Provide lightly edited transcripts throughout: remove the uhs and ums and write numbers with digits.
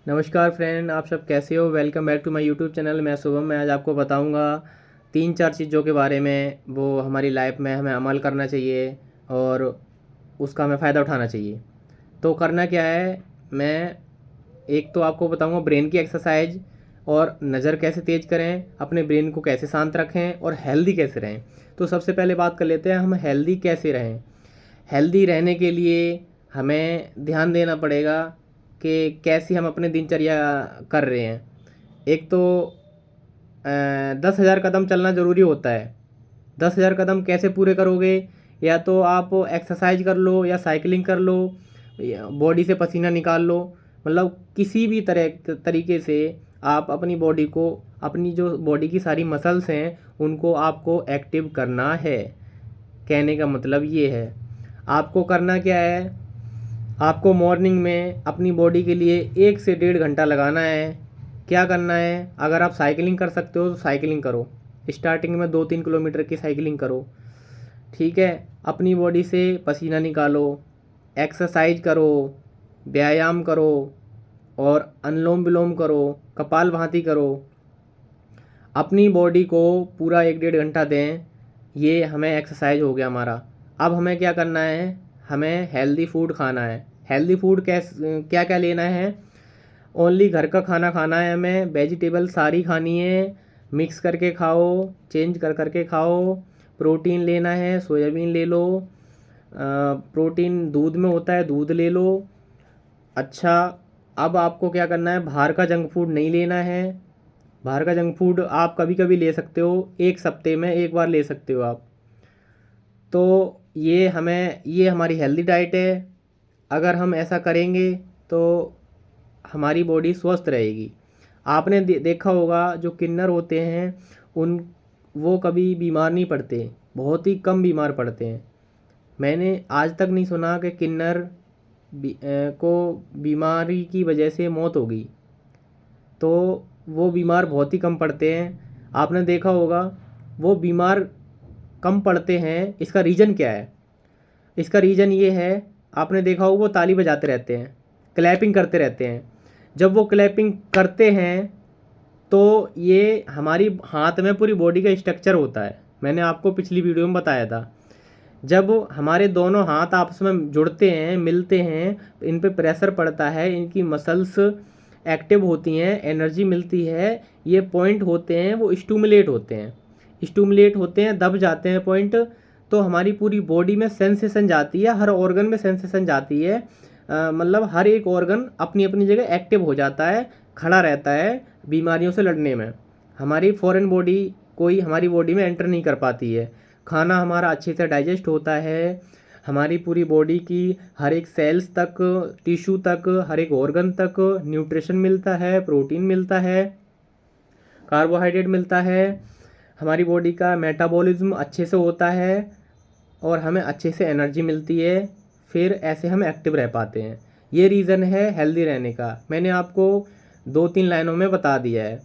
नमस्कार फ्रेंड, आप सब कैसे हो। Welcome back to my YouTube channel. मैं शुभम। मैं आज आपको बताऊंगा 3-4 चीज़ों के बारे में, वो हमारी लाइफ में हमें अमल करना चाहिए और उसका हमें फ़ायदा उठाना चाहिए। तो करना क्या है, मैं एक तो आपको बताऊंगा ब्रेन की एक्सरसाइज और नज़र कैसे तेज़ करें, अपने ब्रेन को कैसे शांत रखें और हेल्दी कैसे रहें। तो सबसे पहले बात कर लेते हैं हम हेल्दी कैसे रहें। हेल्दी रहने के लिए हमें ध्यान देना पड़ेगा कि कैसी हम अपने दिनचर्या कर रहे हैं। एक तो 10,000 कदम चलना ज़रूरी होता है। 10,000 कदम कैसे पूरे करोगे? या तो आप एक्सरसाइज कर लो या साइकिलिंग कर लो या बॉडी से पसीना निकाल लो। मतलब किसी भी तरीके से आप अपनी बॉडी को, अपनी जो बॉडी की सारी मसल्स हैं उनको आपको एक्टिव करना है। कहने का मतलब ये है, आपको करना क्या है, आपको मॉर्निंग में अपनी बॉडी के लिए 1 से 1.5 घंटा लगाना है। क्या करना है, अगर आप साइकिलिंग कर सकते हो तो साइकिलिंग करो। स्टार्टिंग में 2-3 किलोमीटर की साइकिलिंग करो, ठीक है। अपनी बॉडी से पसीना निकालो, एक्सरसाइज करो, व्यायाम करो और अनुलोम विलोम करो, कपालभाति करो। अपनी बॉडी को पूरा 1-1.5 घंटा दें। ये हमें एक्सरसाइज हो गया हमारा। अब हमें क्या करना है, हमें हेल्दी फूड खाना है। हेल्दी फूड क्या क्या लेना है, ओनली घर का खाना खाना है। हमें वेजिटेबल सारी खानी है, मिक्स करके खाओ, चेंज कर करके खाओ। प्रोटीन लेना है, सोयाबीन ले लो। प्रोटीन दूध में होता है, दूध ले लो। अच्छा, अब आपको क्या करना है, बाहर का जंक फूड नहीं लेना है। बाहर का जंक फूड आप कभी कभी ले सकते हो, 1 हफ्ते में 1 बार ले सकते हो आप। तो ये हमारी हेल्दी डाइट है। अगर हम ऐसा करेंगे तो हमारी बॉडी स्वस्थ रहेगी। आपने देखा होगा जो किन्नर होते हैं उन वो कभी बीमार नहीं पड़ते, बहुत ही कम बीमार पड़ते हैं। मैंने आज तक नहीं सुना कि किन्नर को बीमारी की वजह से मौत हो गई। तो वो बीमार बहुत ही कम पड़ते हैं। आपने देखा होगा वो बीमार कम पड़ते हैं, इसका रीज़न क्या है? इसका रीज़न ये है, आपने देखा होगा वो ताली बजाते रहते हैं, क्लैपिंग करते रहते हैं। जब वो क्लैपिंग करते हैं तो ये हमारी हाथ में पूरी बॉडी का स्ट्रक्चर होता है। मैंने आपको पिछली वीडियो में बताया था, जब हमारे दोनों हाथ आपस में जुड़ते हैं, मिलते हैं, इन पे प्रेशर पड़ता है, इनकी मसल्स एक्टिव होती हैं, एनर्जी मिलती है। ये पॉइंट होते हैं वो स्टूमुलेट होते हैं, दब जाते हैं पॉइंट। तो हमारी पूरी बॉडी में सेंसेशन जाती है, हर ऑर्गन में सेंसेशन जाती है। मतलब हर एक ऑर्गन अपनी अपनी जगह एक्टिव हो जाता है, खड़ा रहता है बीमारियों से लड़ने में। हमारी फॉरेन बॉडी कोई हमारी बॉडी में एंटर नहीं कर पाती है। खाना हमारा अच्छे से डाइजेस्ट होता है। हमारी पूरी बॉडी की हर एक सेल्स तक, टिश्यू तक, हर एक ऑर्गन तक न्यूट्रिशन मिलता है, प्रोटीन मिलता है, कार्बोहाइड्रेट मिलता है। हमारी बॉडी का मेटाबॉलिज्म अच्छे से होता है और हमें अच्छे से एनर्जी मिलती है। फिर ऐसे हम एक्टिव रह पाते हैं। ये रीज़न है हेल्दी रहने का, मैंने आपको 2-3 लाइनों में बता दिया है।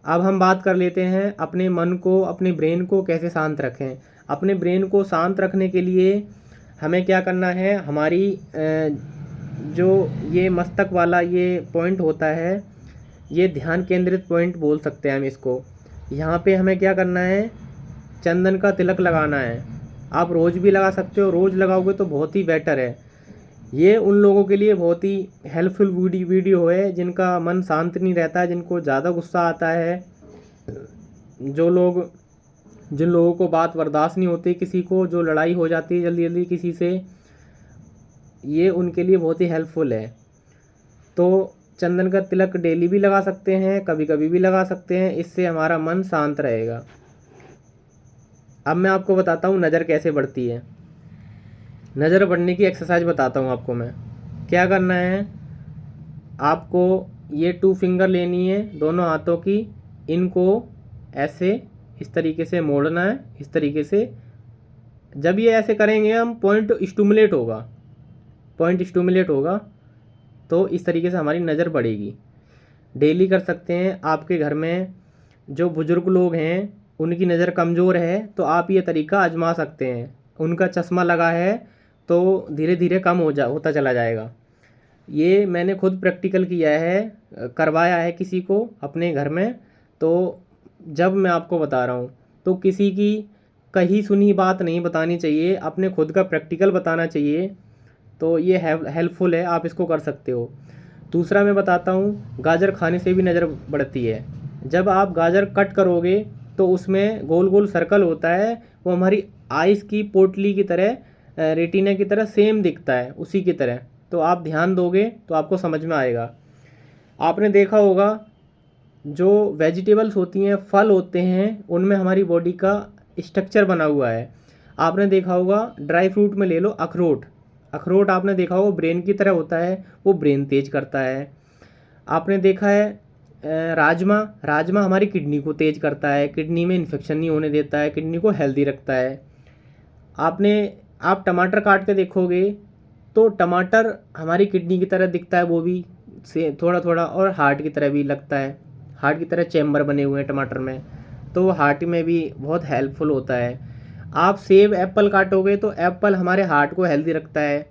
अब हम बात कर लेते हैं अपने मन को, अपने ब्रेन को कैसे शांत रखें। अपने ब्रेन को शांत रखने के लिए हमें क्या करना है, हमारी जो ये मस्तक वाला ये पॉइंट होता है, ये ध्यान केंद्रित पॉइंट बोल सकते हैं हम इसको। यहाँ पे हमें क्या करना है, चंदन का तिलक लगाना है। आप रोज़ भी लगा सकते हो, रोज़ लगाओगे तो बहुत ही बेटर है। ये उन लोगों के लिए बहुत ही हेल्पफुल वीडियो है जिनका मन शांत नहीं रहता है, जिनको ज़्यादा गुस्सा आता है, जिन लोगों को बात बर्दाश्त नहीं होती, किसी को जो लड़ाई हो जाती है जल्दी जल्दी किसी से, ये उनके लिए बहुत ही हेल्पफुल है। तो चंदन का तिलक डेली भी लगा सकते हैं, कभी कभी भी लगा सकते हैं, इससे हमारा मन शांत रहेगा। अब मैं आपको बताता हूँ नज़र कैसे बढ़ती है। नज़र बढ़ने की एक्सरसाइज बताता हूँ आपको मैं। क्या करना है, आपको ये 2 फिंगर लेनी है दोनों हाथों की, इनको ऐसे इस तरीके से मोड़ना है, इस तरीके से। जब ये ऐसे करेंगे हम, पॉइंट स्टूमुलेट होगा तो इस तरीके से हमारी नज़र बढ़ेगी। डेली कर सकते हैं। आपके घर में जो बुज़ुर्ग लोग हैं उनकी नज़र कमज़ोर है तो आप ये तरीका आजमा सकते हैं। उनका चश्मा लगा है तो धीरे धीरे कम होता चला जाएगा। ये मैंने खुद प्रैक्टिकल किया है, करवाया है किसी को अपने घर में। तो जब मैं आपको बता रहा हूँ तो किसी की कही सुनी बात नहीं बतानी चाहिए, अपने खुद का प्रैक्टिकल बताना चाहिए। तो ये हेल्पफुल है, आप इसको कर सकते हो। दूसरा मैं बताता हूँ, गाजर खाने से भी नज़र बढ़ती है। जब आप गाजर कट करोगे तो उसमें गोल गोल सर्कल होता है, वो हमारी आइस की पोटली की तरह, रेटिना की तरह सेम दिखता है, उसी की तरह। तो आप ध्यान दोगे तो आपको समझ में आएगा। आपने देखा होगा जो वेजिटेबल्स होती हैं, फल होते हैं, उनमें हमारी बॉडी का स्ट्रक्चर बना हुआ है। आपने देखा होगा ड्राई फ्रूट में ले लो अखरोट, अखरोट आपने देखा होगा ब्रेन की तरह होता है, वो ब्रेन तेज करता है। आपने देखा है राजमा, राजमा हमारी किडनी को तेज करता है, किडनी में इन्फेक्शन नहीं होने देता है, किडनी को हेल्दी रखता है। आपने आप टमाटर काट के देखोगे तो टमाटर हमारी किडनी की तरह दिखता है, वो भी से थोड़ा थोड़ा, और हार्ट की तरह भी लगता है, हार्ट की तरह चैम्बर बने हुए हैं टमाटर में, तो वो हार्ट में भी बहुत हेल्पफुल होता है। आप सेब एप्पल काटोगे तो एप्पल हमारे हार्ट को हेल्दी रखता है,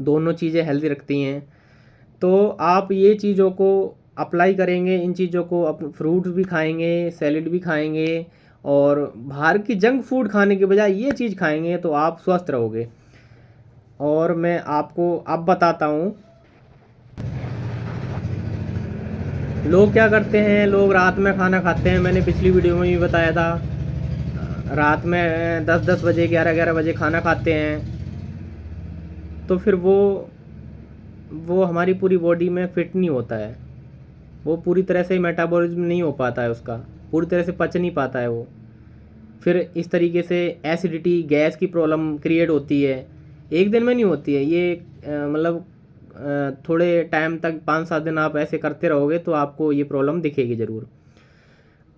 दोनों चीज़ें हेल्दी रखती हैं। तो आप ये चीज़ों को अप्लाई करेंगे, इन चीज़ों को, अप फ्रूट्स भी खाएंगे, सैलेड भी खाएंगे, और बाहर की जंक फूड खाने के बजाय ये चीज़ खाएंगे तो आप स्वस्थ रहोगे। और मैं आपको अब बताता हूँ, लोग क्या करते हैं, लोग रात में खाना खाते हैं, मैंने पिछली वीडियो में भी बताया था, रात में 10-10 बजे 11-11 बजे खाना खाते हैं। तो फिर वो हमारी पूरी बॉडी में फिट नहीं होता है, वो पूरी तरह से मेटाबॉलिज्म नहीं हो पाता है उसका, पूरी तरह से पच नहीं पाता है वो। फिर इस तरीके से एसिडिटी, गैस की प्रॉब्लम क्रिएट होती है। एक दिन में नहीं होती है ये, मतलब थोड़े टाइम तक 5-7 दिन आप ऐसे करते रहोगे तो आपको ये प्रॉब्लम दिखेगी ज़रूर।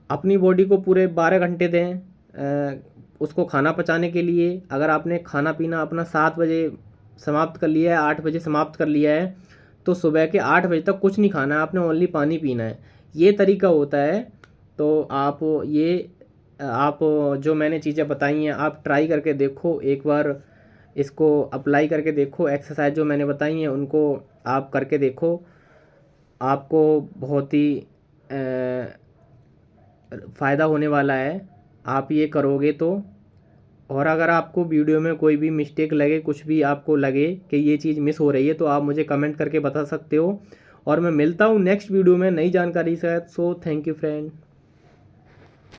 अपनी बॉडी को पूरे 12 घंटे दें उसको खाना पचाने के लिए। अगर आपने खाना पीना अपना 7 बजे समाप्त कर लिया है, 8 बजे समाप्त कर लिया है, तो सुबह के 8 बजे तक कुछ नहीं खाना है, आपने ओनली पानी पीना है। ये तरीका होता है। तो आप जो मैंने चीज़ें बताई हैं आप ट्राई करके देखो एक बार, इसको अप्लाई करके देखो, एक्सरसाइज जो मैंने बताई हैं उनको आप करके देखो, आपको बहुत ही फ़ायदा होने वाला है, आप ये करोगे तो। और अगर आपको वीडियो में कोई भी मिस्टेक लगे, कुछ भी आपको लगे कि ये चीज़ मिस हो रही है, तो आप मुझे कमेंट करके बता सकते हो। और मैं मिलता हूँ नेक्स्ट वीडियो में नई जानकारी के साथ। So thank you friend.